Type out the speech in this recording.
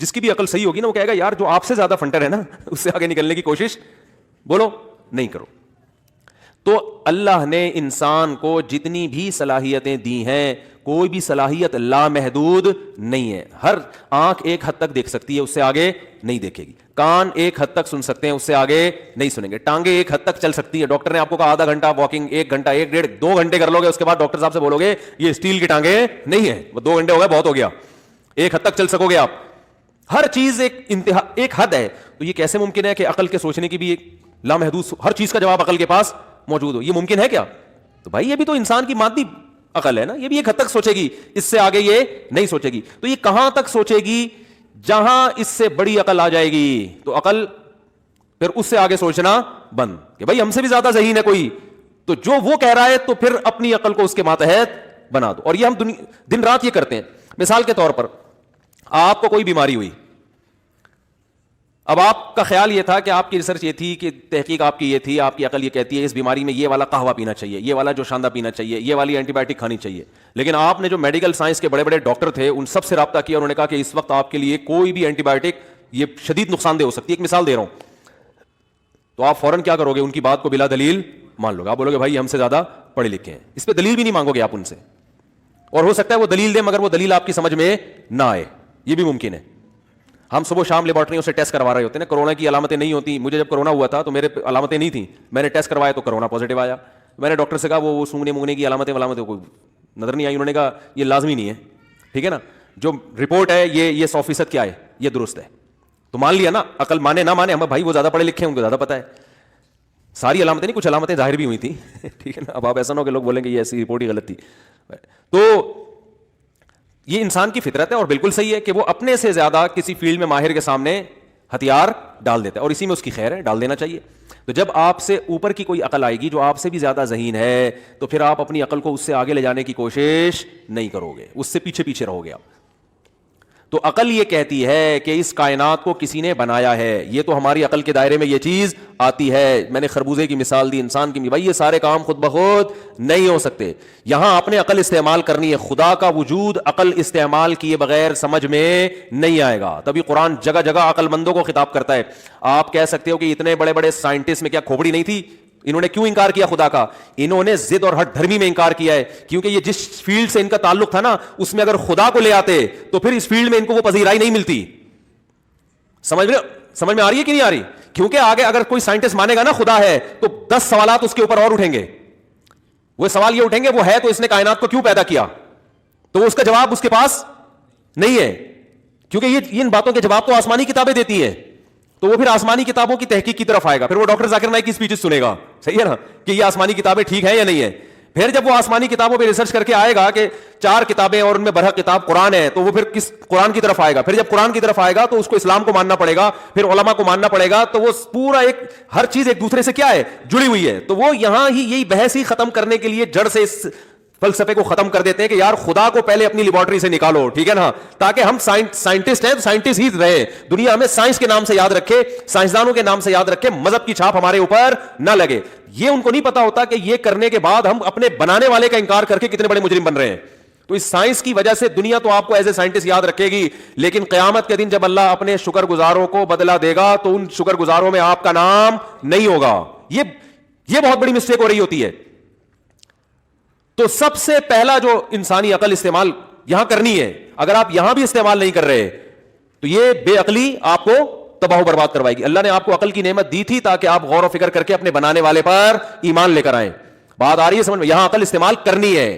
جس کی بھی عقل صحیح ہوگی نا وہ کہے گا یار جو آپ سے زیادہ فنٹر ہے نا اس سے آگے نکلنے کی کوشش بولو نہیں کرو. تو اللہ نے انسان کو جتنی بھی صلاحیتیں دی ہیں کوئی بھی صلاحیت لامحدود نہیں ہے. ہر آنکھ ایک حد تک دیکھ سکتی ہے, اس سے آگے نہیں دیکھے گی. کان ایک حد تک سن سکتے ہیں, اس سے آگے نہیں سنیں گے. ٹانگیں ایک حد تک چل سکتی ہے. ڈاکٹر نے آپ کو کہا آدھا گھنٹہ واکنگ, 1 گھنٹہ, 1 ڈیڑھ 2 گھنٹے کر لو گے, اس کے بعد ڈاکٹر صاحب سے بولو گے یہ اسٹیل کی ٹانگیں نہیں ہیں, وہ 2 گھنٹے ہو گئے بہت ہو گیا. ایک حد تک چل سکو گے آپ. ہر چیز ایک انتہا, ایک حد ہے. تو یہ کیسے ممکن ہے کہ عقل کے سوچنے کی بھی ایک لامحدود ہر چیز کا جواب عقل کے پاس موجود ہو؟ یہ ممکن ہے کیا؟ تو بھائی یہ بھی تو انسان کی مادی عقل ہے نا, یہ بھی ایک حد تک سوچے گی, اس سے آگے یہ نہیں سوچے گی. تو یہ کہاں تک سوچے گی؟ جہاں اس سے بڑی عقل آ جائے گی تو عقل پھر اس سے آگے سوچنا بند, کہ بھائی ہم سے بھی زیادہ ذہین ہے کوئی, تو جو وہ کہہ رہا ہے تو پھر اپنی عقل کو اس کے ماتحت بنا دو. اور یہ ہم دن رات یہ کرتے ہیں. مثال کے طور پر آپ کو کوئی بیماری ہوئی, اب آپ کا خیال یہ تھا کہ آپ کی ریسرچ یہ تھی کہ تحقیق آپ کی یہ تھی, آپ کی عقل یہ کہتی ہے اس بیماری میں یہ والا قہوہ پینا چاہیے, یہ والا جو شاندہ پینا چاہیے, یہ والی اینٹی بایوٹک کھانی چاہیے. لیکن آپ نے جو میڈیکل سائنس کے بڑے بڑے ڈاکٹر تھے ان سب سے رابطہ کیا, انہوں نے کہا کہ اس وقت آپ کے لیے کوئی بھی اینٹی بایوٹک یہ شدید نقصان دہ ہو سکتی ہے. ایک مثال دے رہا ہوں. تو آپ فوراً کیا کرو گے؟ ان کی بات کو بلا دلیل مان لو گے. آپ بولو گے بھائی ہم سے زیادہ پڑھے لکھے ہیں, اس پہ دلیل بھی نہیں مانگو گے آپ ان سے. اور ہو سکتا ہے وہ دلیل دیں مگر وہ دلیل آپ کی سمجھ میں نہ آئے, یہ بھی ممکن ہے. ہم صبح شام لیبارٹریوں سے ٹیسٹ کروا رہے ہوتے ہیں, کرونا کی علامتیں نہیں ہوتی. مجھے جب کرونا ہوا تھا تو میرے علامتیں نہیں تھیں, میں نے ٹیسٹ کروایا تو کرونا پازیٹیو آیا. میں نے ڈاکٹر سے کہا وہ سونگنے مونگنے کی علامتیں کوئی نظر نہیں آئی. انہوں نے کہا یہ لازمی نہیں ہے, ٹھیک ہے نا, جو رپورٹ ہے یہ 100% کیا ہے, یہ درست ہے. تو مان لیا نا, عقل مانے نہ مانے, ہم بھائی وہ زیادہ پڑھے لکھے ہیں ان کو زیادہ پتہ ہے. ساری علامتیں نہیں, کچھ علامتیں ظاہر بھی ہوئی تھیں, ٹھیک ہے نا. اب آپ ایسا نہ ہو کہ لوگ بولیں گے یہ ایسی رپورٹ ہی غلط تھی. تو یہ انسان کی فطرت ہے اور بالکل صحیح ہے کہ وہ اپنے سے زیادہ کسی فیلڈ میں ماہر کے سامنے ہتھیار ڈال دیتا ہے, اور اسی میں اس کی خیر ہے, ڈال دینا چاہیے. تو جب آپ سے اوپر کی کوئی عقل آئے گی جو آپ سے بھی زیادہ ذہین ہے, تو پھر آپ اپنی عقل کو اس سے آگے لے جانے کی کوشش نہیں کرو گے, اس سے پیچھے پیچھے رہو گے آپ. تو عقل یہ کہتی ہے کہ اس کائنات کو کسی نے بنایا ہے, یہ تو ہماری عقل کے دائرے میں یہ چیز آتی ہے. میں نے خربوزے کی مثال دی, انسان کی, بھائی یہ سارے کام خود بخود نہیں ہو سکتے. یہاں آپ نے عقل استعمال کرنی ہے. خدا کا وجود عقل استعمال کیے بغیر سمجھ میں نہیں آئے گا. تبھی قرآن جگہ جگہ عقل مندوں کو خطاب کرتا ہے. آپ کہہ سکتے ہو کہ اتنے بڑے بڑے سائنٹسٹ میں کیا کھوپڑی نہیں تھی؟ انہوں نے کیوں انکار کیا خدا کا؟ انہوں نے ضد اور ہٹ دھرمی میں انکار کیا ہے, کیونکہ یہ جس فیلڈ سے ان کا تعلق تھا نا اس میں اگر خدا کو لے آتے تو پھر اس فیلڈ میں ان کو وہ پذیرائی نہیں ملتی. سمجھ میں آ رہی ہے کہ نہیں آ رہی؟ کیونکہ آگے اگر کوئی سائنٹسٹ مانے گا نا خدا ہے تو 10 سوالات اس کے اوپر اور اٹھیں گے. وہ سوال یہ اٹھیں گے وہ ہے تو اس نے کائنات کو کیوں پیدا کیا؟ تو اس کا جواب اس کے پاس نہیں ہے, کیونکہ یہ ان باتوں کے جواب تو آسمانی کتابیں دیتی ہیں. تو وہ پھر آسمانی کتابوں کی تحقیق کی طرف آئے گا. پھر وہ ڈاکٹر ذاکر نائک کی اسپیچز سنے گا, صحیح ہے نا, کہ یہ آسمانی کتابیں ٹھیک ہیں یا نہیں ہے. پھر جب وہ آسمانی کتابوں پہ ریسرچ کر کے آئے گا کہ 4 کتابیں اور ان میں برحق کتاب قرآن ہے, تو وہ پھر کس قرآن کی طرف آئے گا. پھر جب قرآن کی طرف آئے گا تو اس کو اسلام کو ماننا پڑے گا, پھر علماء کو ماننا پڑے گا. تو وہ پورا ایک ہر چیز ایک دوسرے سے کیا ہے, جڑی ہوئی ہے. تو وہ یہاں ہی یہی بحث ہی ختم کرنے کے لیے جڑ سے اس فلسفے کو ختم کر دیتے ہیں کہ یار خدا کو پہلے اپنی لیبارٹری سے نکالو, ٹھیک ہے نا, تاکہ ہم سائنٹسٹ ہیں تو سائنٹسٹ ہی رہے. دنیا ہمیں سائنس کے نام سے یاد رکھے, سائنسدانوں کے نام سے یاد رکھے, مذہب کی چھاپ ہمارے اوپر نہ لگے. یہ ان کو نہیں پتا ہوتا کہ یہ کرنے کے بعد ہم اپنے بنانے والے کا انکار کر کے کتنے بڑے مجرم بن رہے ہیں. تو اس سائنس کی وجہ سے دنیا تو آپ کو ایز اے سائنٹسٹ یاد رکھے گی, لیکن قیامت کے دن جب اللہ اپنے شکر گزاروں کو بدلہ دے گا تو ان شکر گزاروں میں آپ کا نام نہیں ہوگا. یہ بہت بڑی مسٹیک ہو رہی ہوتی ہے. تو سب سے پہلا جو انسانی عقل استعمال یہاں کرنی ہے, اگر آپ یہاں بھی استعمال نہیں کر رہے تو یہ بے عقلی آپ کو تباہ و برباد کروائے گی. اللہ نے آپ کو عقل کی نعمت دی تھی تاکہ آپ غور و فکر کر کے اپنے بنانے والے پر ایمان لے کر آئیں. بات آ رہی ہے سمجھ میں؟ یہاں عقل استعمال کرنی ہے.